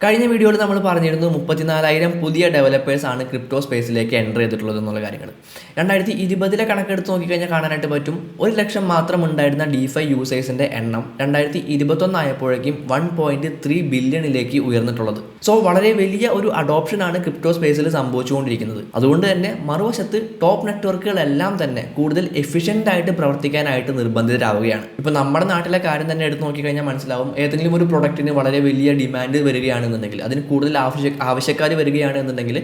കഴിഞ്ഞ വീഡിയോയിൽ നമ്മൾ പറഞ്ഞിരുന്നു 34,000 പുതിയ ഡെവലപ്പേഴ്സാണ് ക്രിപ്റ്റോ സ്പേസിലേക്ക് എൻ്റർ ചെയ്തിട്ടുള്ളത് എന്നുള്ള കാര്യങ്ങൾ. 2020 കണക്കെടുത്ത് നോക്കിക്കഴിഞ്ഞാൽ കാണാനായിട്ട് പറ്റും 1 ലക്ഷം മാത്രം ഉണ്ടായിരുന്ന DeFi യൂസേഴ്സിൻ്റെ എണ്ണം 2021 ആയപ്പോഴേക്കും 1.3 ബില്യണിലേക്ക് ഉയർന്നിട്ടുള്ളത്. സോ വളരെ വലിയ ഒരു അഡോപ്ഷനാണ് ക്രിപ്റ്റോ സ്പേസിൽ സംഭവിച്ചുകൊണ്ടിരിക്കുന്നത്. അതുകൊണ്ട് തന്നെ മറുവശത്ത് ടോപ്പ് നെറ്റ്വർക്കുകളെല്ലാം തന്നെ കൂടുതൽ എഫിഷ്യൻ്റ് ആയിട്ട് പ്രവർത്തിക്കാനായിട്ട് നിർബന്ധിതരാവുകയാണ്. ഇപ്പോൾ നമ്മുടെ നാട്ടിലെ കാര്യം തന്നെ എടുത്ത് നോക്കിക്കഴിഞ്ഞാൽ മനസ്സിലാവും, ഏതെങ്കിലും ഒരു പ്രൊഡക്റ്റിന് വളരെ വലിയ ഡിമാൻഡ് വരികയാണെന്നുണ്ടെങ്കിൽ, അതിന് കൂടുതൽ ആവശ്യക്കാർ വരികയാണെന്നുണ്ടെങ്കിൽ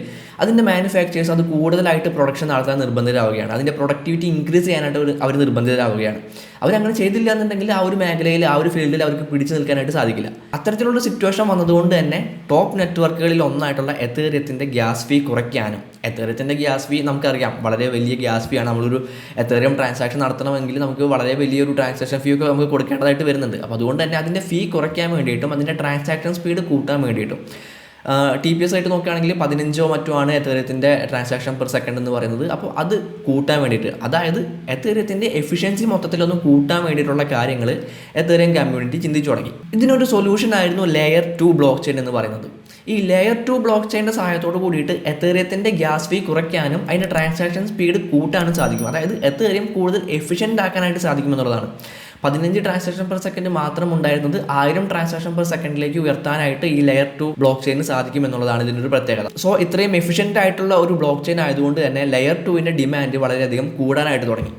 അതിൻ്റെ മാനുഫാക്ചേഴ്സ് അത് കൂടുതലായിട്ട് പ്രൊഡക്ഷൻ നടത്താൻ നിർബന്ധിതരാവുകയാണ്. അതിൻ്റെ പ്രൊഡക്ടിവിറ്റി ഇൻക്രീസ് ചെയ്യാനായിട്ട് അവർ നിർബന്ധിതരാവുകയാണ്. അവരങ്ങനെ ചെയ്തില്ല എന്നുണ്ടെങ്കിൽ ആ ഒരു മേഖലയിൽ, ആ ഒരു ഫീൽഡിൽ അവർക്ക് പിടിച്ചു നിൽക്കാനായിട്ട് സാധിക്കില്ല. അത്തരത്തിലുള്ള സിറ്റുവേഷൻ വന്നതുകൊണ്ട് തന്നെ ടോപ്പ് നെറ്റ്വർക്കുകളിൽ ഒന്നായിട്ടുള്ള എത്തേറിയത്തിൻ്റെ ഗ്യാസ് ഫീ കുറയ്ക്കാനും, എത്തേറിയത്തിൻ്റെ ഗ്യാസ് ഫീ നമുക്കറിയാം വളരെ വലിയ ഗ്യാസ് ഫീ ആണ്. നമ്മളൊരു എത്തേറിയം ട്രാൻസാക്ഷൻ നടത്തണമെങ്കിൽ നമുക്ക് വളരെ വലിയൊരു ട്രാൻസാക്ഷൻ ഫീ ഒക്കെ നമുക്ക് കൊടുക്കേണ്ടതായിട്ട് വരുന്നുണ്ട്. അപ്പോൾ അതുകൊണ്ട് തന്നെ അതിൻ്റെ ഫീ കുറയ്ക്കാൻ വേണ്ടിയിട്ടും അതിൻ്റെ ട്രാൻസാക്ഷൻ സ്പീഡ് കൂട്ടാൻ വേണ്ടിയിട്ടും TPS ആയിട്ട് നോക്കുകയാണെങ്കിൽ 15 മറ്റോ ആണ് എത്തേറിയത്തിൻ്റെ ട്രാൻസാക്ഷൻ പെർ സെക്കൻഡ് എന്ന് പറയുന്നത്. അപ്പോൾ അത് കൂട്ടാൻ വേണ്ടിയിട്ട്, അതായത് എത്തേറിയത്തിൻ്റെ എഫിഷ്യൻസി മൊത്തത്തിലൊന്നും കൂട്ടാൻ വേണ്ടിയിട്ടുള്ള കാര്യങ്ങൾ എത്തേറിയം കമ്മ്യൂണിറ്റി ചിന്തിച്ചു തുടങ്ങി. ഇതിനൊരു സൊല്യൂഷൻ ആയിരുന്നു ലെയർ 2 ബ്ലോക്ക് ചെയിൻ എന്ന് പറയുന്നത്. ഈ ലെയർ 2 ബ്ലോക്ക് ചെയിൻ്റെ സഹായത്തോട് കൂടിയിട്ട് എത്തേറിയത്തിൻ്റെ ഗ്യാസ് ഫീ കുറയ്ക്കാനും അതിൻ്റെ ട്രാൻസാക്ഷൻ സ്പീഡ് കൂട്ടാനും സാധിക്കും. അതായത് എത്തേറിയം കൂടുതൽ എഫിഷ്യൻ്റ് ആക്കാനായിട്ട് സാധിക്കുമെന്നുള്ളതാണ്. 15 ട്രാൻസാക്ഷൻ പെർ സെക്കൻഡ് മാത്രം ഉണ്ടായിരുന്നത് 1000 ട്രാൻസാക്ഷൻ പെർ സെക്കൻഡിലേക്ക് ഉയർത്താനായിട്ട് ഈ ലെയർ 2 ബ്ലോക്ക് ചെയിൻ സാധിക്കും എന്നുള്ളതാണ് ഇതിൻ്റെ ഒരു പ്രത്യേകത. സോ ഇത്രയും എഫിഷ്യൻ്റ് ആയിട്ടുള്ള ഒരു ബ്ലോക്ക് ചെയിൻ ആയതുകൊണ്ട് തന്നെ ലെയർ 2ൻ്റെ ഡിമാൻഡ് വളരെയധികം കൂടാനായിട്ട് തുടങ്ങി.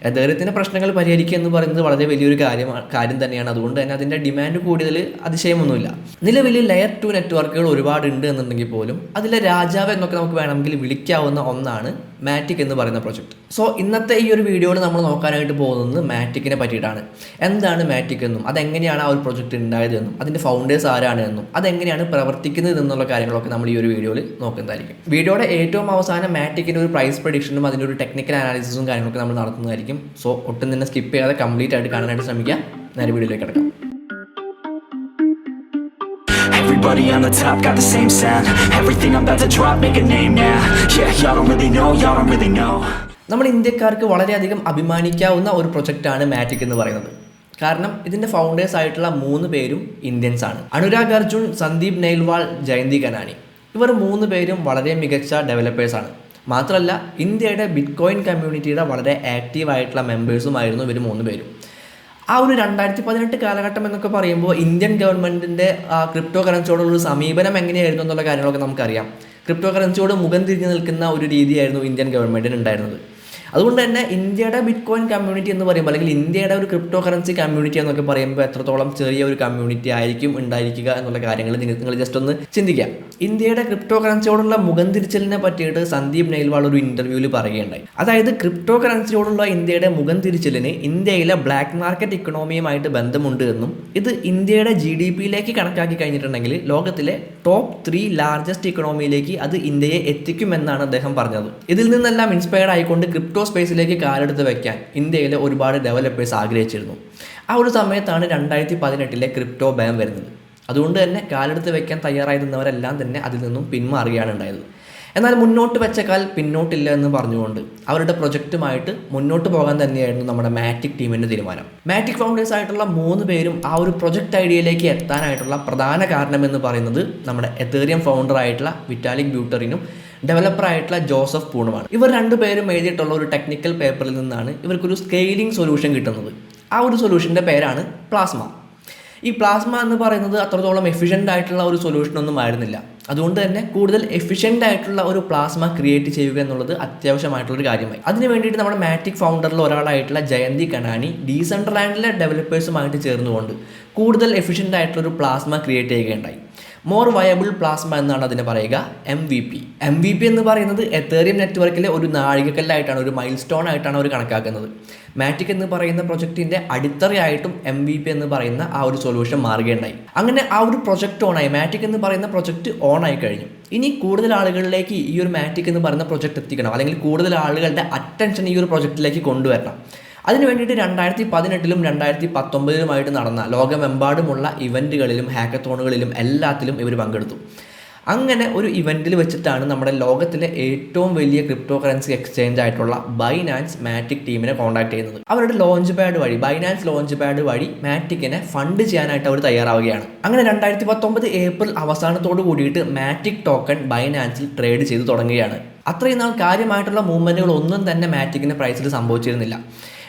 എത്തേറിയത്തിൻ്റെ പ്രശ്നങ്ങൾ പരിഹരിക്കുക എന്ന് പറയുന്നത് വളരെ വലിയൊരു കാര്യം തന്നെയാണ്. അതുകൊണ്ട് തന്നെ അതിൻ്റെ ഡിമാൻഡ് കൂടുതൽ അതിശയമൊന്നുമില്ല. നിലവിൽ ലെയർ 2 നെറ്റ്വർക്കുകൾ ഒരുപാടുണ്ട് എന്നുണ്ടെങ്കിൽ പോലും അതിലെ രാജാവ് എന്നൊക്കെ നമുക്ക് വേണമെങ്കിൽ വിളിക്കാവുന്ന ഒന്നാണ് മാറ്റിക് എന്ന് പറയുന്ന പ്രൊജക്റ്റ്. സോ ഇന്നത്തെ ഈ ഒരു വീഡിയോയിൽ നമ്മൾ നോക്കാനായിട്ട് പോകുന്നത് മാറ്റിക്കിനെ പറ്റിയിട്ടാണ്. എന്താണ് മാറ്റിക് എന്നും അതെങ്ങനെയാണ് ആ ഒരു പ്രൊജക്റ്റ് ഉണ്ടായതെന്നും അതിൻ്റെ ഫൗണ്ടേഴ്സ് ആരാണ് എന്നും അതെങ്ങനെയാണ് പ്രവർത്തിക്കുന്നത് എന്നുള്ള കാര്യങ്ങളൊക്കെ നമ്മൾ ഈ ഒരു വീഡിയോയിൽ നോക്കുന്നതായിരിക്കും. വീഡിയോയുടെ ഏറ്റവും അവസാനം മാറ്റിക്കിൻ്റെ ഒരു പ്രൈസ് പ്രഡിക്ഷനും അതിൻ്റെ ഒരു ടെക്നിക്കൽ അനാലിസിസും കാര്യങ്ങളൊക്കെ നമ്മൾ നടത്തുന്നതായിരിക്കും. സോ ഒട്ടും തന്നെ സ്കിപ്പ് ചെയ്യാതെ കംപ്ലീറ്റ് ആയിട്ട് കാണാനായിട്ട് ശ്രമിക്കുക. നേരെ വീഡിയോയിലേക്ക് കിടക്കാം. Everybody on the top got the same sound. Everything I'm about to drop, make a name now. Yeah, y'all don't really know. നമ്മൾ ഇന്ത്യക്കാർക്ക് വളരെയധികം അഭിമാനിക്കാവുന്ന ഒരു പ്രൊജക്റ്റാണ് മാറ്റിക് എന്ന് പറയുന്നത്. കാരണം ഇതിൻ്റെ ഫൗണ്ടേഴ്സ് ആയിട്ടുള്ള 3 പേരും ഇന്ത്യൻസ് ആണ്. അനുരാഗ് അർജുൻ, സന്ദീപ് നെയ്ൽവാൾ, ജയന്തി കനാനി. ഇവർ 3 പേരും വളരെ മികച്ച ഡെവലപ്പേഴ്സാണ്. മാത്രമല്ല ഇന്ത്യയുടെ ബിറ്റ്കോയിൻ കമ്മ്യൂണിറ്റിയുടെ വളരെ ആക്റ്റീവായിട്ടുള്ള മെമ്പേഴ്സുമായിരുന്നു ഇവർ 3 പേരും. ആ ഒരു 2018 കാലഘട്ടം എന്നൊക്കെ പറയുമ്പോൾ ഇന്ത്യൻ ഗവൺമെൻറ്റിൻ്റെ ക്രിപ്റ്റോ കറൻസിയോടുള്ള സമീപനം എങ്ങനെയായിരുന്നു എന്നുള്ള കാര്യങ്ങളൊക്കെ നമുക്കറിയാം. ക്രിപ്റ്റോ കറൻസിയോട് മുഖം തിരിഞ്ഞു നിൽക്കുന്ന ഒരു രീതിയായിരുന്നു ഇന്ത്യൻ ഗവൺമെൻറ്റിന് ഉണ്ടായിരുന്നത്. അതുകൊണ്ട് തന്നെ ഇന്ത്യയുടെ ബിറ്റ്കോയിൻ കമ്മ്യൂണിറ്റി എന്ന് പറയുമ്പോൾ, അല്ലെങ്കിൽ ഇന്ത്യയുടെ ഒരു ക്രിപ്റ്റോ കറൻസി കമ്മ്യൂണിറ്റി എന്നൊക്കെ പറയുമ്പോൾ എത്രത്തോളം ചെറിയ ഒരു കമ്മ്യൂണിറ്റി ആയിരിക്കും ഉണ്ടായിരിക്കുക എന്നുള്ള കാര്യങ്ങൾ നിങ്ങൾ ജസ്റ്റ് ഒന്ന് ചിന്തിക്കുക. ഇന്ത്യയുടെ ക്രിപ്റ്റോ കറൻസിയോടുള്ള മുഖം തിരിച്ചലിനെ പറ്റിയിട്ട് സന്ദീപ് നെയ്ൽവാൾ ഒരു ഇൻ്റർവ്യൂവിൽ പറയുകയുണ്ടായി. അതായത് ക്രിപ്റ്റോ കറൻസിയോടുള്ള ഇന്ത്യയുടെ മുഖം തിരിച്ചലിന് ഇന്ത്യയിലെ ബ്ലാക്ക് മാർക്കറ്റ് ഇക്കണോമിയുമായിട്ട് ബന്ധമുണ്ട് എന്നും ഇത് ഇന്ത്യയുടെ GDPയിലേക്ക് കണക്കാക്കി കഴിഞ്ഞിട്ടുണ്ടെങ്കിൽ ലോകത്തിലെ ടോപ്പ് 3 ലാർജസ്റ്റ് ഇക്കണോമിയിലേക്ക് അത് ഇന്ത്യയെ എത്തിക്കുമെന്നാണ് അദ്ദേഹം പറഞ്ഞത്. ഇതിൽ നിന്നെല്ലാം ഇൻസ്പയർഡ് ആയിക്കൊണ്ട് ക്രിപ്റ്റോ സ്പേസിലേക്ക് കാലെടുത്ത് വയ്ക്കാൻ ഇന്ത്യയിലെ ഒരുപാട് ഡെവലപ്പേഴ്സ് ആഗ്രഹിച്ചിരുന്നു. ആ ഒരു സമയത്താണ് 2018 ക്രിപ്റ്റോ ബാൻ വരുന്നത്. അതുകൊണ്ട് തന്നെ കാലെടുത്ത് വയ്ക്കാൻ തയ്യാറായിരുന്നവരെല്ലാം തന്നെ അതിൽ നിന്നും പിന്മാറുകയാണ് ഉണ്ടായത്. എന്നാൽ മുന്നോട്ട് വെച്ച കാൽ പിന്നോട്ടില്ല എന്ന് പറഞ്ഞുകൊണ്ട് അവരുടെ പ്രൊജക്റ്റുമായിട്ട് മുന്നോട്ട് പോകാൻ തന്നെയായിരുന്നു നമ്മുടെ മാറ്റിക് ടീമിൻ്റെ തീരുമാനം. മാറ്റിക് ഫൗണ്ടേഴ്സ് ആയിട്ടുള്ള 3 പേരും ആ ഒരു പ്രൊജക്റ്റ് ഐഡിയയിലേക്ക് എത്താനായിട്ടുള്ള പ്രധാന കാരണം എന്ന് പറയുന്നത് നമ്മുടെ എത്തേറിയം ഫൗണ്ടർ ആയിട്ടുള്ള വിറ്റാലിക് ബ്യൂട്ടറിനും ഡെവലപ്പറായിട്ടുള്ള ജോസഫ് പൂണുമാണ്. ഇവർ 2 പേരും എഴുതിയിട്ടുള്ള ഒരു ടെക്നിക്കൽ പേപ്പറിൽ നിന്നാണ് ഇവർക്കൊരു സ്കെയിലിംഗ് സൊല്യൂഷൻ കിട്ടുന്നത്. ആ ഒരു സൊല്യൂഷൻ്റെ പേരാണ് പ്ലാസ്മ. ഈ പ്ലാസ്മ എന്ന് പറയുന്നത് അത്രത്തോളം എഫിഷ്യൻ്റ് ആയിട്ടുള്ള ഒരു സൊല്യൂഷനൊന്നും ആയിരുന്നില്ല. അതുകൊണ്ട് തന്നെ കൂടുതൽ എഫിഷ്യൻ്റ് ആയിട്ടുള്ള ഒരു പ്ലാസ്മ ക്രിയേറ്റ് ചെയ്യുക എന്നുള്ളത് അത്യാവശ്യമായിട്ടുള്ളൊരു കാര്യമായി. അതിന് വേണ്ടിയിട്ട് നമ്മുടെ മാറ്റിക് ഫൗണ്ടറിൽ ഒരാളായിട്ടുള്ള ജയന്തി കനാനി ഡീസെൻട്രലാൻഡിലെ ഡെവലപ്പേഴ്സുമായിട്ട് ചേർന്നുകൊണ്ട് കൂടുതൽ എഫിഷ്യൻ്റ് ആയിട്ടുള്ളൊരു പ്ലാസ്മ ക്രിയേറ്റ് ചെയ്യുകയുണ്ടായി. മോർ വയബിൾ പ്ലാസ്മ എന്നാണ് അതിനെ പറയുക, MVP എന്ന് പറയുന്നത് എത്തേറിയം നെറ്റ്വർക്കിലെ ഒരു നാഴികക്കല്ലായിട്ടാണ്, ഒരു മൈൽ സ്റ്റോൺ ആയിട്ടാണ് അവർ കണക്കാക്കുന്നത്. മാറ്റിക് എന്ന് പറയുന്ന പ്രൊജക്റ്റിൻ്റെ അടിത്തറയായിട്ടും MVP എന്ന് പറയുന്ന ആ ഒരു സൊല്യൂഷൻ മാറുകയുണ്ടായി. അങ്ങനെ ആ ഒരു പ്രൊജക്റ്റ് ഓണായി, മാറ്റിക് എന്ന് പറയുന്ന പ്രൊജക്റ്റ് ഓണായി കഴിഞ്ഞു. ഇനി കൂടുതൽ ആളുകളിലേക്ക് ഈ ഒരു മാറ്റിക് എന്ന് പറയുന്ന പ്രൊജക്റ്റ് എത്തിക്കണം, അല്ലെങ്കിൽ കൂടുതൽ ആളുകളുടെ അറ്റൻഷൻ ഈ ഒരു പ്രൊജക്റ്റിലേക്ക് കൊണ്ടുവരണം. അതിന് വേണ്ടിയിട്ട് 2018 2019 നടന്ന ലോകമെമ്പാടുമുള്ള ഇവൻറ്റുകളിലും ഹാക്കത്തോണുകളിലും എല്ലാത്തിലും ഇവർ പങ്കെടുത്തു. അങ്ങനെ ഒരു ഇവൻറ്റിൽ വെച്ചിട്ടാണ് നമ്മുടെ ലോകത്തിലെ ഏറ്റവും വലിയ ക്രിപ്റ്റോ കറൻസി എക്സ്ചേഞ്ച് ആയിട്ടുള്ള ബൈനാൻസ് മാറ്റിക് ടീമിനെ കോൺടാക്ട് ചെയ്യുന്നത്. അവരുടെ ലോഞ്ച് പാഡ് വഴി, ബൈനാൻസ് ലോഞ്ച് പാഡ് വഴി മാറ്റിക്കിനെ ഫണ്ട് ചെയ്യാനായിട്ട് അവർ തയ്യാറാവുകയാണ്. അങ്ങനെ 2019 ഏപ്രിൽ അവസാനത്തോട് കൂടിയിട്ട് മാറ്റിക് ടോക്കൺ ബൈനാൻസിൽ ട്രേഡ് ചെയ്ത് തുടങ്ങുകയാണ്. അത്രയും നാൾ കാര്യമായിട്ടുള്ള മൂവ്മെൻറ്റുകൾ ഒന്നും തന്നെ മാറ്റിക്കിൻ്റെ പ്രൈസിൽ സംഭവിച്ചിരുന്നില്ല.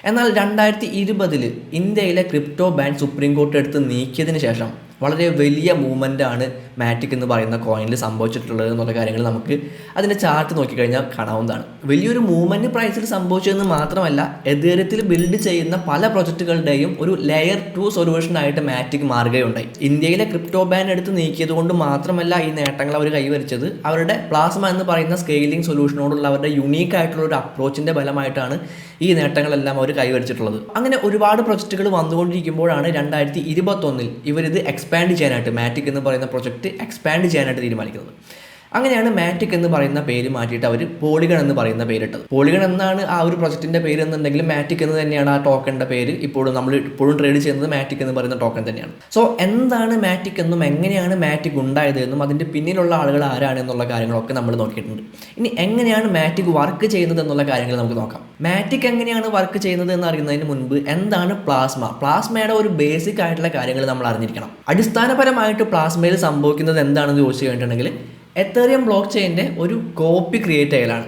എന്നാൽ 2020 ഇന്ത്യയിലെ ക്രിപ്റ്റോ ബാൻ സുപ്രീം കോർട്ട് എടുത്ത് നീക്കിയതിന് ശേഷം വളരെ വലിയ മൂവ്മെൻ്റാണ് മാറ്റിക് എന്ന് പറയുന്ന കോയിനിൽ സംഭവിച്ചിട്ടുള്ളത് എന്നുള്ള കാര്യങ്ങൾ നമുക്ക് അതിൻ്റെ ചാർട്ട് നോക്കിക്കഴിഞ്ഞാൽ കാണാവുന്നതാണ്. വലിയൊരു മൂവ്മെൻറ്റ് പ്രൈസിൽ സംഭവിച്ചതെന്ന് മാത്രമല്ല, എതേറിയത്തിൽ ബിൽഡ് ചെയ്യുന്ന പല പ്രൊജക്റ്റുകളുടെയും ഒരു ലെയർ 2 സൊല്യൂഷനായിട്ട് മാറ്റിക് മാറുകയുണ്ടായി. ഇന്ത്യയിലെ ക്രിപ്റ്റോ ബാൻ എടുത്ത് നീക്കിയത് കൊണ്ട് മാത്രമല്ല ഈ നേട്ടങ്ങൾ അവർ കൈവരിച്ചത്, അവരുടെ പ്ലാസ്മ എന്ന് പറയുന്ന സ്കെയിലിംഗ് സൊല്യൂഷനോടുള്ള അവരുടെ യുണീക്ക് ആയിട്ടുള്ള ഒരു അപ്രോച്ചിൻ്റെ ഫലമായിട്ടാണ് ഈ നേട്ടങ്ങളെല്ലാം അവർ കൈവരിച്ചിട്ടുള്ളത്. അങ്ങനെ ഒരുപാട് പ്രൊജക്റ്റുകൾ വന്നുകൊണ്ടിരിക്കുമ്പോഴാണ് 2021 ഇവരിത് എക്സ്പാൻഡ് ചെയ്യാനായിട്ട്, മാറ്റിക് എന്ന് പറയുന്ന പ്രൊജക്റ്റ് എക്സ്പാൻഡ് ചെയ്യാനായിട്ട് തീരുമാനിക്കുന്നത്. അങ്ങനെയാണ് മാറ്റിക് എന്ന് പറയുന്ന പേര് മാറ്റിയിട്ട് അവർ പോളിഗൺ എന്ന് പറയുന്ന പേരിട്ടത്. പോളിഗൺ എന്നാണ് ആ ഒരു പ്രൊജക്റ്റിൻ്റെ പേര് എന്നുണ്ടെങ്കിലും മാറ്റിക് എന്ന് തന്നെയാണ് ആ ടോക്കണിൻ്റെ പേര്. നമ്മൾ ഇപ്പോഴും ട്രേഡ് ചെയ്യുന്നത് മാറ്റിക് എന്ന് പറയുന്ന ടോക്കൺ തന്നെയാണ്. സോ എന്താണ് മാറ്റിക് എന്നും എങ്ങനെയാണ് മാറ്റിക് ഉണ്ടായത് എന്നും അതിൻ്റെ പിന്നിലുള്ള ആളുകൾ ആരാണ് എന്നുള്ള കാര്യങ്ങളൊക്കെ നമ്മൾ നോക്കിയിട്ടുണ്ട്. ഇനി എങ്ങനെയാണ് മാറ്റിക് വർക്ക് ചെയ്യുന്നത് എന്നുള്ള കാര്യങ്ങൾ നമുക്ക് നോക്കാം. മാറ്റിക് എങ്ങനെയാണ് വർക്ക് ചെയ്യുന്നത് എന്ന് അറിയുന്നതിന് മുൻപ് എന്താണ് പ്ലാസ്മയുടെ ഒരു ബേസിക് ആയിട്ടുള്ള കാര്യങ്ങൾ നമ്മൾ അറിഞ്ഞിരിക്കണം. അടിസ്ഥാനപരമായിട്ട് പ്ലാസ്മയിൽ സംഭവിക്കുന്നത് എന്താണെന്ന് ചോദിച്ചു കഴിഞ്ഞിട്ടുണ്ടെങ്കിൽ, എത്തേറിയം ബ്ലോക്ക് ചെയിൻ്റെ ഒരു കോപ്പി ക്രിയേറ്റ് ചെയ്യലാണ്.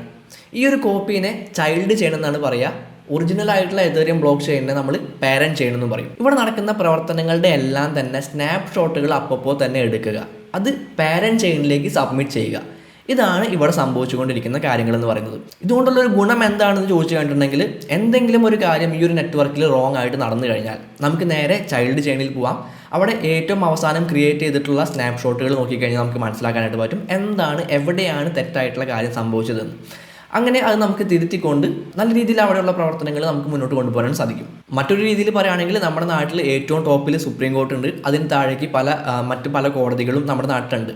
ഈ ഒരു കോപ്പീനെ ചൈൽഡ് ചെയിൻ എന്നാണ് പറയുക. ഒറിജിനൽ ആയിട്ടുള്ള എത്തേറിയം ബ്ലോക്ക് ചെയിനെ നമ്മൾ പാരന്റ് ചെയിൻ എന്നും പറയും. ഇവിടെ നടക്കുന്ന പ്രവർത്തനങ്ങളുടെ എല്ലാം തന്നെ സ്നാപ്ഷോട്ടുകൾ അപ്പോൾ തന്നെ എടുക്കുക, അത് പാരന്റ് ചെയിനിലേക്ക് സബ്മിറ്റ് ചെയ്യുക. ഇതാണ് ഇവിടെ സംഭവിച്ചുകൊണ്ടിരിക്കുന്ന കാര്യങ്ങൾ എന്ന് പറയുന്നത്. ഇതുകൊണ്ടുള്ളൊരു ഗുണം എന്താണെന്ന് ചോദിച്ചു കഴിഞ്ഞിട്ടുണ്ടെങ്കിൽ, എന്തെങ്കിലും ഒരു കാര്യം ഈ ഒരു നെറ്റ്വർക്കിൽ റോങ് ആയിട്ട് നടന്നു കഴിഞ്ഞാൽ നമുക്ക് നേരെ ചൈൽഡ് ചെയിനിൽ പോവാം. അവിടെ ഏറ്റവും അവസാനം ക്രിയേറ്റ് ചെയ്തിട്ടുള്ള സ്നാപ്ഷോട്ടുകൾ നോക്കിക്കഴിഞ്ഞാൽ നമുക്ക് മനസ്സിലാക്കാനായിട്ട് പറ്റും എവിടെയാണ് തെറ്റായിട്ടുള്ള കാര്യം സംഭവിച്ചതെന്ന്. അങ്ങനെ അത് നമുക്ക് തിരുത്തിക്കൊണ്ട് നല്ല രീതിയിൽ അവിടെയുള്ള പ്രവർത്തനങ്ങൾ നമുക്ക് മുന്നോട്ട് കൊണ്ടുപോകാൻ സാധിക്കും. മറ്റൊരു രീതിയിൽ പറയുകയാണെങ്കിൽ, നമ്മുടെ നാട്ടിൽ ഏറ്റവും ടോപ്പിൽ സുപ്രീം കോർട്ട് ഉണ്ട്, അതിന് താഴേക്ക് മറ്റ് പല കോടതികളും നമ്മുടെ നാട്ടിലുണ്ട്.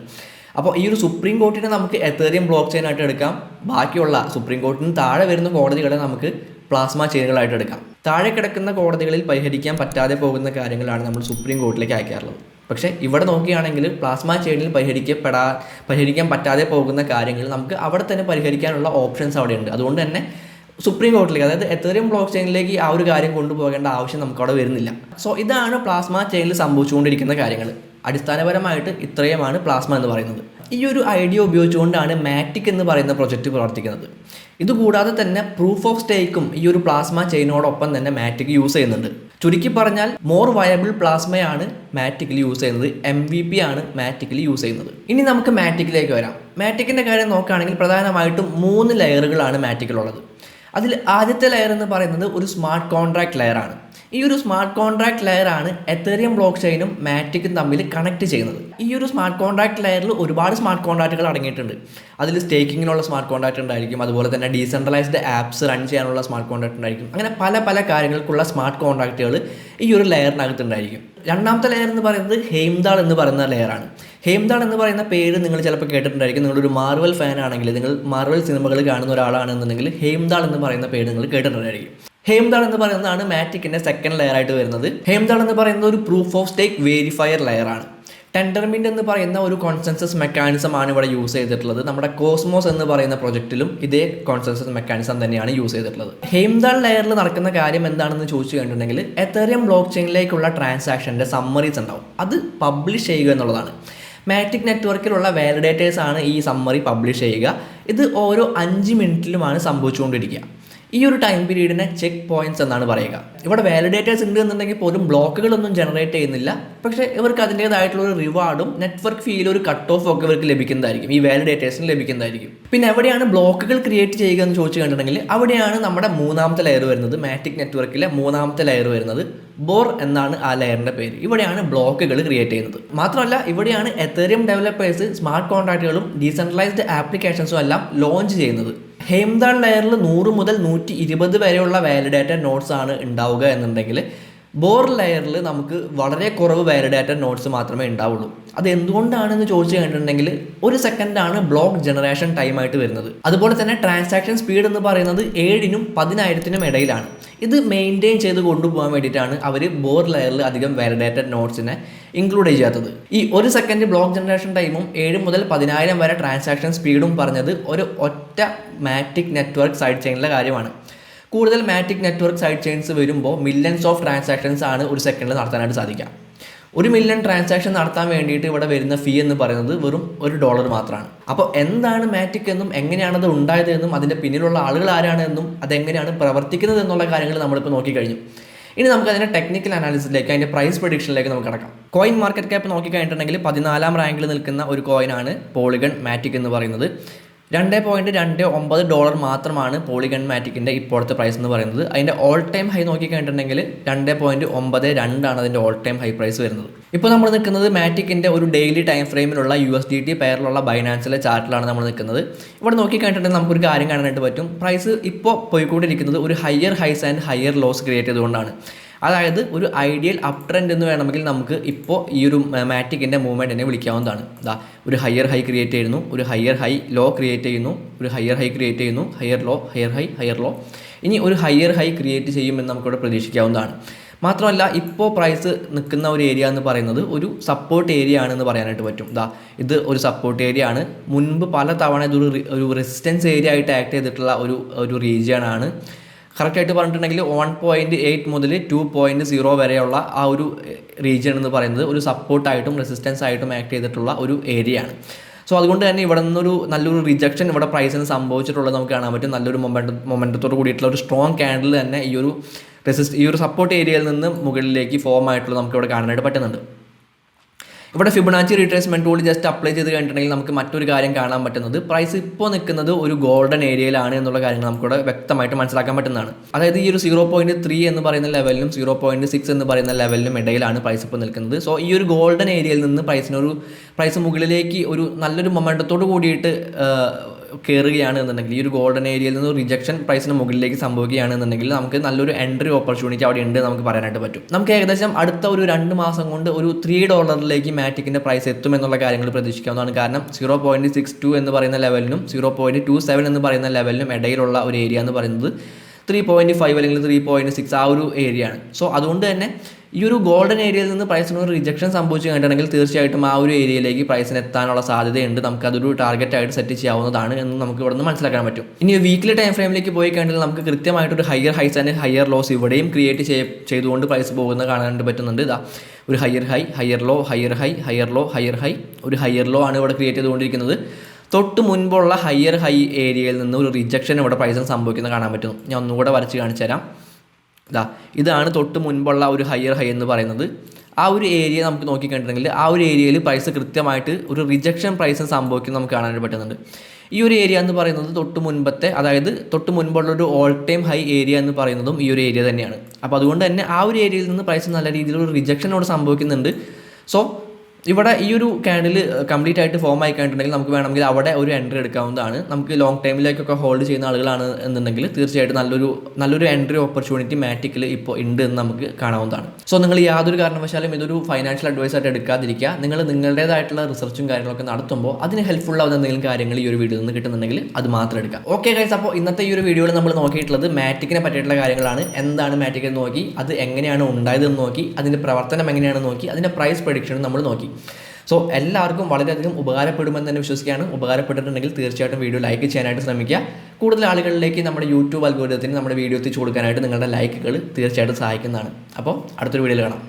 അപ്പോൾ ഈ ഒരു സുപ്രീം കോർട്ടിനെ നമുക്ക് എത്തേറിയം ബ്ലോക്ക് ചെയിൻ ആയിട്ട് എടുക്കാം. ബാക്കിയുള്ള സുപ്രീം കോർട്ടിന് താഴെ വരുന്ന കോടതികളെ നമുക്ക് പ്ലാസ്മ ചെയിനുകളായിട്ട് എടുക്കാം. താഴെ കിടക്കുന്ന കോടതികളിൽ പരിഹരിക്കാൻ പറ്റാതെ പോകുന്ന കാര്യങ്ങളാണ് നമ്മൾ സുപ്രീം കോർട്ടിലേക്ക് അയക്കാറുള്ളത്. പക്ഷേ ഇവിടെ നോക്കുകയാണെങ്കിൽ പ്ലാസ്മ ചെയിനിൽ പരിഹരിക്കാൻ പറ്റാതെ പോകുന്ന കാര്യങ്ങൾ നമുക്ക് അവിടെ തന്നെ പരിഹരിക്കാനുള്ള ഓപ്ഷൻസ് അവിടെയുണ്ട്. അതുകൊണ്ട് തന്നെ സുപ്രീം കോർട്ടിലേക്ക്, അതായത് എത്തേറിയം ബ്ലോക്ക് ചെയിനിലേക്ക് ആ ഒരു കാര്യം കൊണ്ടുപോകേണ്ട ആവശ്യം നമുക്കവിടെ വരുന്നില്ല. സോ ഇതാണ് പ്ലാസ്മ ചെയിനിൽ സംഭവിച്ചുകൊണ്ടിരിക്കുന്ന കാര്യങ്ങൾ. അടിസ്ഥാനപരമായിട്ട് ഇത്രയുമാണ് പ്ലാസ്മ എന്ന് പറയുന്നത്. ഈ ഒരു ഐഡിയ ഉപയോഗിച്ചുകൊണ്ടാണ് മാറ്റിക് എന്ന് പറയുന്ന പ്രൊജക്റ്റ് പ്രവർത്തിക്കുന്നത്. ഇതുകൂടാതെ തന്നെ പ്രൂഫ് ഓഫ് സ്റ്റേക്കും ഈ ഒരു പ്ലാസ്മ ചെയിനോടൊപ്പം തന്നെ മാറ്റിക് യൂസ് ചെയ്യുന്നുണ്ട്. ചുരുക്കി പറഞ്ഞാൽ മോർ വയബിൾ പ്ലാസ്മയാണ് മാറ്റിക്കിൽ യൂസ് ചെയ്യുന്നത്, MVP ആണ് മാറ്റിക്കിൽ യൂസ് ചെയ്യുന്നത്. ഇനി നമുക്ക് മാറ്റിക്കിലേക്ക് വരാം. മാറ്റിക്കിൻ്റെ കാര്യം നോക്കുകയാണെങ്കിൽ പ്രധാനമായിട്ടും 3 ലെയറുകളാണ് മാറ്റിക്കിലുള്ളത്. അതിൽ ആദ്യത്തെ ലെയർ എന്ന് പറയുന്നത് ഒരു സ്മാർട്ട് കോൺട്രാക്ട് ലെയറാണ്. ഈ ഒരു സ്മാർട്ട് കോൺട്രാക്ട് ലെയറാണ് എത്തേറിയം ബ്ലോക്ക് ചെയിനും മാറ്റിക്കും തമ്മിൽ കണക്ട് ചെയ്യുന്നത്. ഈ ഒരു സ്മാർട്ട് കോൺട്രാക്ട് ലെയറിൽ ഒരുപാട് സ്മാർട്ട് കോൺട്രാക്റ്റുകൾ അടങ്ങിയിട്ടുണ്ട്. അതിൽ സ്റ്റേക്കിങ്ങിനുള്ള സ്മാർട്ട് കോൺട്രാക്ട് ഉണ്ടായിരിക്കും, അതുപോലെ തന്നെ ഡീസെൻട്രലൈസ്ഡ് ആപ്സ് റൺ ചെയ്യാനുള്ള സ്മാർട്ട് കോൺട്രാക്ട് ഉണ്ടായിരിക്കും. അങ്ങനെ പല കാര്യങ്ങൾക്കുള്ള സ്മാർട്ട് കോൺട്രാക്റ്റുകൾ ഈ ഒരു ലെയറിനകത്ത് ഉണ്ടായിരിക്കും. രണ്ടാമത്തെ ലെയർ എന്ന് പറയുന്നത് ഹെയ്ംദാൾ എന്ന് പറയുന്ന ലെയറാണ്. ഹെയ്ംദാൾ എന്ന് പറയുന്ന പേര് നിങ്ങൾ ചിലപ്പോൾ കേട്ടിട്ടുണ്ടായിരിക്കും. നിങ്ങളൊരു മാർവൽ ഫാൻ ആണെങ്കിൽ, നിങ്ങൾ മാർവൽ സിനിമകൾ കാണുന്ന ഒരാളാണെന്നുണ്ടെങ്കിൽ ഹെയ്ംദാൾ എന്ന് പറയുന്ന പേര് നിങ്ങൾ കേട്ടിട്ടുണ്ടായിരിക്കും. ഹെയ്ംദാൾ എന്ന് പറയുന്നതാണ് മാറ്റിക്കിൻ്റെ സെക്കൻഡ് ലെയർ ആയിട്ട് വരുന്നത്. ഹെയ്ംദാൾ എന്ന് പറയുന്നത് ഒരു പ്രൂഫ് ഓഫ് സ്റ്റേക്ക് വേരിഫയർ ലെയറാണ്. ടെൻഡർമിൻ്റ് എന്ന് പറയുന്ന ഒരു കോൺസെൻസസ് മെക്കാനിസം ആണ് ഇവിടെ യൂസ് ചെയ്തിട്ടുള്ളത്. നമ്മുടെ കോസ്മോസ് എന്ന് പറയുന്ന പ്രൊജക്റ്റിലും ഇതേ കോൺസെൻസസ് മെക്കാനിസം തന്നെയാണ് യൂസ് ചെയ്തിട്ടുള്ളത്. ഹെയ്ംദാൾ ലെയറിൽ നടക്കുന്ന കാര്യം എന്താണെന്ന് ചോദിച്ചു കഴിഞ്ഞിട്ടുണ്ടെങ്കിൽ, എത്തേറിയം ബ്ലോക്ക് ചെയിനിലേക്കുള്ള ട്രാൻസാക്ഷൻ്റെ സമ്മറീസ് ഉണ്ടാവും, അത് പബ്ലിഷ് ചെയ്യുക എന്നുള്ളതാണ്. മാറ്റിക് നെറ്റ്വർക്കിലുള്ള വാലിഡേറ്റേഴ്സാണ് ഈ സമ്മറി പബ്ലിഷ് ചെയ്യുക. ഇത് ഓരോ 5 മിനിറ്റിലുമാണ് സംഭവിച്ചുകൊണ്ടിരിക്കുക. ഈ ഒരു ടൈം പീരീഡിനെ ചെക്ക് പോയിന്റ്സ് എന്നാണ് പറയുക. ഇവിടെ വാലിഡേറ്റേഴ്സ് ഉണ്ട് എന്നുണ്ടെങ്കിൽ പോലും ബ്ലോക്കുകളൊന്നും ജനറേറ്റ് ചെയ്യുന്നില്ല. പക്ഷേ ഇവർക്ക് അതിൻ്റേതായിട്ടുള്ള ഒരു റിവാർഡും നെറ്റ്വർക്ക് ഫീൽ ഒരു കട്ട് ഓഫ് ഒക്കെ ഇവർക്ക് ലഭിക്കുന്നതായിരിക്കും, ഈ വാലിഡേറ്റേഴ്സിന് ലഭിക്കുന്നതായിരിക്കും. പിന്നെ എവിടെയാണ് ബ്ലോക്കുകൾ ക്രിയേറ്റ് ചെയ്യുക എന്ന് ചോദിച്ചു കണ്ടിട്ടുണ്ടെങ്കിൽ, അവിടെയാണ് നമ്മുടെ 3ാമത്തെ ലെയർ വരുന്നത്. മാറ്റിക് നെറ്റ്വർക്കിലെ 3ാമത്തെ ലെയർ വരുന്നത് ബോർ എന്നാണ് ആ ലെയറിൻ്റെ പേര്. ഇവിടെയാണ് ബ്ലോക്കുകൾ ക്രിയേറ്റ് ചെയ്യുന്നത്. മാത്രമല്ല ഇവിടെയാണ് എത്തേറിയം ഡെവലപ്പേഴ്സ് സ്മാർട്ട് കോൺട്രാക്റ്റുകളും ഡീസെൻട്രലൈസ്ഡ് ആപ്ലിക്കേഷൻസും എല്ലാം ലോഞ്ച് ചെയ്യുന്നത്. ഹെയ്ംദാൾ ലെയറിൽ 100 മുതൽ 120 വരെയുള്ള വാലിഡേറ്റഡ് നോട്ട്സ് ആണ് ഉണ്ടാവുക എന്നുണ്ടെങ്കിൽ, ബോർ ലെയറിൽ നമുക്ക് വളരെ കുറവ് വാലിഡേറ്റഡ് നോട്ട്സ് മാത്രമേ ഉണ്ടാവുള്ളൂ. അത് എന്തുകൊണ്ടാണെന്ന് ചോദിച്ചു കഴിഞ്ഞിട്ടുണ്ടെങ്കിൽ 1 സെക്കൻഡാണ് ബ്ലോക്ക് ജനറേഷൻ ടൈമായിട്ട് വരുന്നത്. അതുപോലെ തന്നെ ട്രാൻസാക്ഷൻ സ്പീഡ് എന്ന് പറയുന്നത് 7-നും 10,000-നും ഇടയിലാണ്. ഇത് മെയിൻറ്റെയിൻ ചെയ്ത് കൊണ്ടുപോകാൻ വേണ്ടിയിട്ടാണ് അവർ ബോർ ലെയറിൽ അധികം വാലിഡേറ്റഡ് നോട്ട്സിനെ ഇൻക്ലൂഡ് ചെയ്യാത്തത്. ഈ 1 സെക്കൻഡ് ബ്ലോക്ക് ജനറേഷൻ ടൈമും 7 മുതൽ 10,000 വരെ ട്രാൻസാക്ഷൻ സ്പീഡും പറഞ്ഞത് ഒരു ഒറ്റ മാറ്റിക് നെറ്റ്വർക്ക് സൈഡ് ചെയിനിലെ കാര്യമാണ്. കൂടുതൽ മാറ്റിക് നെറ്റ്വർക്ക് സൈഡ് ചെയിൻസ് വരുമ്പോൾ മില്യൺസ് ഓഫ് ട്രാൻസാക്ഷൻസ് ആണ് 1 സെക്കൻഡിൽ നടത്താനായിട്ട് സാധിക്കുക. 1 മില്യൺ ട്രാൻസാക്ഷൻ നടത്താൻ വേണ്ടിയിട്ട് ഇവിടെ വരുന്ന ഫീ എന്ന് പറയുന്നത് വെറും $1 മാത്രമാണ്. അപ്പോൾ എന്താണ് മാറ്റിക് എന്നും എങ്ങനെയാണത് ഉണ്ടായത് എന്നും അതിൻ്റെ പിന്നിലുള്ള ആളുകൾ ആരാണ് എന്നും അതെങ്ങനെയാണ് പ്രവർത്തിക്കുന്നത് എന്നുള്ള കാര്യങ്ങൾ നമ്മളിപ്പോൾ നോക്കിക്കഴിഞ്ഞു. ഇനി നമുക്ക് അതിൻ്റെ ടെക്നിക്കൽ അനാലിസിസിലേക്ക്, അതിൻ്റെ പ്രൈസ് പ്രഡിക്ഷനിലേക്ക് നമുക്ക് കടക്കാം. കോയിൻ മാർക്കറ്റ് ക്യാപ്പ് നോക്കിക്കഴിഞ്ഞിട്ടുണ്ടെങ്കിൽ 14ാം റാങ്കിൽ നിൽക്കുന്ന ഒരു കോയിനാണ് പോളിഗൺ മാറ്റിക് എന്ന് പറയുന്നത്. $2.29 മാത്രമാണ് പോളിഗൺ മാറ്റിക്കിൻ്റെ ഇപ്പോഴത്തെ പ്രൈസ് എന്ന് പറയുന്നത്. അതിൻ്റെ ഓൾ ടൈം ഹൈ നോക്കിക്കഴിഞ്ഞിട്ടുണ്ടെങ്കിൽ 2.92 ആണ് അതിൻ്റെ ഓൾ ടൈം ഹൈ പ്രൈസ് വരുന്നത്. ഇപ്പോൾ നമ്മൾ നിൽക്കുന്നത് മാറ്റിക്കിൻ്റെ ഒരു ഡെയിലി ടൈം ഫ്രെയിമിലുള്ള USDT പെയറിലുള്ള ബൈനാൻസിലെ ചാർട്ടിലാണ് നമ്മൾ നിൽക്കുന്നത്. ഇവിടെ നോക്കിക്കഴിഞ്ഞിട്ടുണ്ടെങ്കിൽ നമുക്കൊരു കാര്യം കാണാനായിട്ട് പറ്റും. പ്രൈസ് ഇപ്പോൾ പോയിക്കൊണ്ടിരിക്കുന്നത് ഒരു higher highs and higher loss create ചെയ്തുകൊണ്ടാണ്. അതായത് ഒരു ഐഡിയൽ അപ് ട്രെൻഡ് എന്ന് വേണമെങ്കിൽ നമുക്ക് ഇപ്പോൾ ഈ ഒരു മാറ്റിക്കിൻ്റെ മൂവ്മെൻറ്റിനെ വിളിക്കാവുന്നതാണ്. ഒരു ഹയർ ഹൈ ക്രിയേറ്റ് ചെയ്യുന്നു, ഒരു ഹയർ ഹൈ ലോ ക്രിയേറ്റ് ചെയ്യുന്നു, ഒരു ഹയർ ഹൈ ക്രിയേറ്റ് ചെയ്യുന്നു, higher low, higher high, higher low. ഇനി ഒരു ഹയർ ഹൈ ക്രിയേറ്റ് ചെയ്യുമെന്ന് നമുക്കിവിടെ പ്രതീക്ഷിക്കാവുന്നതാണ്. മാത്രമല്ല ഇപ്പോൾ പ്രൈസ് നിൽക്കുന്ന ഒരു ഏരിയ എന്ന് പറയുന്നത് ഒരു സപ്പോർട്ട് ഏരിയ ആണെന്ന് പറയാനായിട്ട് പറ്റും. ഇത് ഒരു സപ്പോർട്ട് ഏരിയ ആണ്. മുൻപ് പല തവണ ഇതൊരു റെസിസ്റ്റൻസ് ഏരിയ ആയിട്ട് ആക്ട് ചെയ്തിട്ടുള്ള ഒരു റീജിയൻ ആണ്. കറക്റ്റായിട്ട് പറഞ്ഞിട്ടുണ്ടെങ്കിൽ 1.8 മുതൽ 2.0 വരെയുള്ള ആ ഒരു റീജിയൻ എന്ന് പറയുന്നത് ഒരു സപ്പോർട്ടായിട്ടും റെസിസ്റ്റൻസ് ആയിട്ടും ആക്ട് ചെയ്തിട്ടുള്ള ഒരു ഏരിയ ആണ്. സോ അതുകൊണ്ട് തന്നെ ഇവിടെ നിന്നൊരു നല്ലൊരു റിജക്ഷൻ ഇവിടെ പ്രൈസിന് സംഭവിച്ചിട്ടുള്ളത് നമുക്ക് കാണാൻ പറ്റും. നല്ലൊരു മൊമെൻറ്റത്തോട് കൂടിയിട്ടുള്ള ഒരു സ്ട്രോങ് ക്യാൻഡിൽ തന്നെ ഈ ഒരു സപ്പോർട്ട് ഏരിയയിൽ നിന്ന് മുകളിലേക്ക് ഫോം ആയിട്ടുള്ള നമുക്ക് ഇവിടെ കാണാനായിട്ട് പറ്റുന്നുണ്ട്. ഇവിടെ Fibonacci retracement tool just apply ചെയ്ത് കഴിഞ്ഞിട്ടുണ്ടെങ്കിൽ നമുക്ക് മറ്റൊരു കാര്യം കാണാൻ പറ്റുന്നത് പ്രൈസ് ഇപ്പോൾ നിൽക്കുന്നത് ഒരു ഗോൾഡൻ ഏരിയയിലാണ് എന്നുള്ള കാര്യങ്ങൾ നമുക്കിവിടെ വ്യക്തമായിട്ട് മനസ്സിലാക്കാൻ പറ്റുന്നതാണ്. അതായത് ഈ ഒരു 0.3 എന്ന് പറയുന്ന ലെവലിനും 0.6 എന്ന് പറയുന്ന ലെവലിനും ഇടയിലാണ് പ്രൈസ് ഇപ്പോൾ നിൽക്കുന്നത്. സോ ഈ ഒരു ഗോൾഡൻ ഏരിയയിൽ നിന്ന് പ്രൈസ് മുകളിലേക്ക് ഒരു നല്ലൊരു മൊമെൻറ്റത്തോട് കൂടിയിട്ട് കയറുകയാണ് എന്നുണ്ടെങ്കിൽ, ഈ ഒരു ഗോൾഡൻ ഏരിയയിൽ നിന്ന് റിജക്ഷൻ പ്രൈസിന് മുകളിലേക്ക് സംഭവിക്കുകയാണെന്നുണ്ടെങ്കിൽ നമുക്ക് നല്ലൊരു എൻട്രി ഓപ്പർച്യൂണിറ്റി അവിടെ ഉണ്ട് നമുക്ക് പറയാനായിട്ട് പറ്റും. നമുക്ക് ഏകദേശം അടുത്ത ഒരു 2 മാസം കൊണ്ട് ഒരു $3 മാറ്റിക്കിൻ്റെ പ്രൈസ് എത്തുമെന്നുള്ള കാര്യങ്ങൾ പ്രതീക്ഷിക്കാവുന്നതാണ്. കാരണം 0.62 എന്ന് പറയുന്ന ലെവലിനും 0.27 എന്ന് പറയുന്ന ലെവലിനും ഇടയിലുള്ള ഒരു ഏരിയ എന്ന് പറയുന്നത് 3.5 അല്ലെങ്കിൽ 3.6 ആ ഒരു ഏരിയ ആണ്. സോ അതുകൊണ്ട് തന്നെ ഈ ഒരു ഗോൾഡൻ ഏരിയയിൽ നിന്ന് പ്രൈസിന് ഒരു റിജക്ഷൻ സംഭവിച്ചു കഴിഞ്ഞിട്ടുണ്ടെങ്കിൽ തീർച്ചയായിട്ടും ആ ഒരു ഏരിയയിലേക്ക് പ്രൈസിന് എത്താനുള്ള സാധ്യതയുണ്ട്. നമുക്കതൊരു ടാർഗറ്റായിട്ട് സെറ്റ് ചെയ്യാവുന്നതാണ് എന്ന് നമുക്ക് ഇവിടെ നിന്ന് മനസ്സിലാക്കാൻ പറ്റും. ഇനി വീക്ക്ലി ടൈം ഫ്രെയിമിലേക്ക് പോയി കഴിഞ്ഞാൽ നമുക്ക് കൃത്യമായിട്ടൊരു higher highs and higher lows ഇവിടെയും ക്രിയേറ്റ് ചെയ്തുകൊണ്ട് പ്രൈസ് പോകുന്നത് കാണാനായിട്ട് പറ്റുന്നുണ്ട്. ഒരു higher high, higher low, higher high, higher low, higher high, ഒരു ഹയർ ലോ ആണ് ഇവിടെ ക്രിയേറ്റ് ചെയ്തുകൊണ്ടിരിക്കുന്നത്. തൊട്ട് മുൻപുള്ള ഹയർ ഹൈ ഏരിയയിൽ നിന്ന് ഒരു റിജക്ഷൻ ഇവിടെ പ്രൈസിന് സംഭവിക്കുന്നത് കാണാൻ പറ്റും. ഞാൻ ഒന്നുകൂടെ വരച്ച് കാണിച്ചു തരാം. ഇതാണ് തൊട്ട് മുൻപുള്ള ഒരു ഹയർ ഹൈ എന്ന് പറയുന്നത്. ആ ഒരു ഏരിയ നമുക്ക് നോക്കിക്കണ്ടിട്ടുണ്ടെങ്കിൽ ആ ഒരു ഏരിയയിൽ പ്രൈസ് കൃത്യമായിട്ട് ഒരു റിജക്ഷൻ പ്രൈസ് സംഭവിക്കുന്നത് നമുക്ക് കാണാനായിട്ട് പറ്റുന്നുണ്ട്. ഈ ഒരു ഏരിയ എന്ന് പറയുന്നത് തൊട്ട് മുൻപുള്ളൊരു ഓൾ ടൈം ഹൈ ഏരിയ എന്ന് പറയുന്നതും ഈ ഒരു ഏരിയ തന്നെയാണ്. അപ്പോൾ അതുകൊണ്ട് തന്നെ ആ ഒരു ഏരിയയിൽ നിന്ന് പ്രൈസ് നല്ല രീതിയിലൊരു റിജക്ഷനോട് സംഭവിക്കുന്നുണ്ട്. സോ ഇവിടെ ഈ ഒരു ക്യാൻഡിൽ കംപ്ലീറ്റ് ആയിട്ട് ഫോം ആയി കഴിഞ്ഞിട്ടുണ്ടെങ്കിൽ നമുക്ക് വേണമെങ്കിൽ അവിടെ ഒരു എൻട്രി എടുക്കാവുന്നതാണ്. നമുക്ക് ലോങ് ടൈമിലേക്കൊക്കെ ഹോൾഡ് ചെയ്യുന്ന ആളുകളാണ് എന്നുണ്ടെങ്കിൽ തീർച്ചയായിട്ടും നല്ലൊരു എൻട്രി ഓപ്പർച്യൂണിറ്റി മാറ്റിക്കിൽ ഇപ്പോൾ ഉണ്ട് എന്ന് നമുക്ക് കാണാവുന്നതാണ്. സോ നിങ്ങൾ യാതൊരു കാരണവശാലും ഇതൊരു ഫൈനാൻഷ്യൽ അഡ്വൈസ് ആയിട്ട് എടുക്കാതിരിക്കുക. നിങ്ങൾ നിങ്ങളുടേതായിട്ടുള്ള റിസർച്ചും കാര്യങ്ങളൊക്കെ നടത്തുമ്പോൾ അതിന് ഹെൽപ്ഫുൾ ആവുന്ന എന്തെങ്കിലും കാര്യങ്ങൾ ഈ ഒരു വീഡിയോയിൽ നിന്ന് കിട്ടുന്നുണ്ടെങ്കിൽ അത് മാത്രം എടുക്കുക. ഓക്കെ ഗൈസ്, അപ്പോൾ ഇന്നത്തെ ഈ ഒരു വീഡിയോയിൽ നമ്മൾ നോക്കിയിട്ടുള്ളത് മാറ്റിക്കിനെ പറ്റിയിട്ടുള്ള കാര്യങ്ങളാണ്. എന്താണ് മാറ്റിക് എന്ന് നോക്കി, അത് എങ്ങനെയാണ് ഉണ്ടായതെന്ന് നോക്കി, അതിൻ്റെ പ്രവർത്തനം എങ്ങനെയാണെന്ന് നോക്കി, അതിൻ്റെ പ്രൈസ് പ്രഡിക്ഷനും നമ്മൾ നോക്കി. സോ എല്ലാവർക്കും വളരെയധികം ഉപകാരപ്പെടുമെന്ന് തന്നെ വിശ്വസിക്കുകയാണ്. ഉപകാരപ്പെട്ടിട്ടുണ്ടെങ്കിൽ തീർച്ചയായിട്ടും വീഡിയോ ലൈക്ക് ചെയ്യാനായിട്ട് ശ്രമിക്കുക. കൂടുതൽ ആളുകളിലേക്ക് നമ്മുടെ യൂട്യൂബ് അൽഗോരിതത്തിന് നമ്മുടെ വീഡിയോ എത്തിച്ചു കൊടുക്കാനായിട്ട് നിങ്ങളുടെ ലൈക്കുകൾ തീർച്ചയായിട്ടും സഹായിക്കുന്നതാണ്. അപ്പോൾ അടുത്തൊരു വീഡിയോയിൽ കാണാം.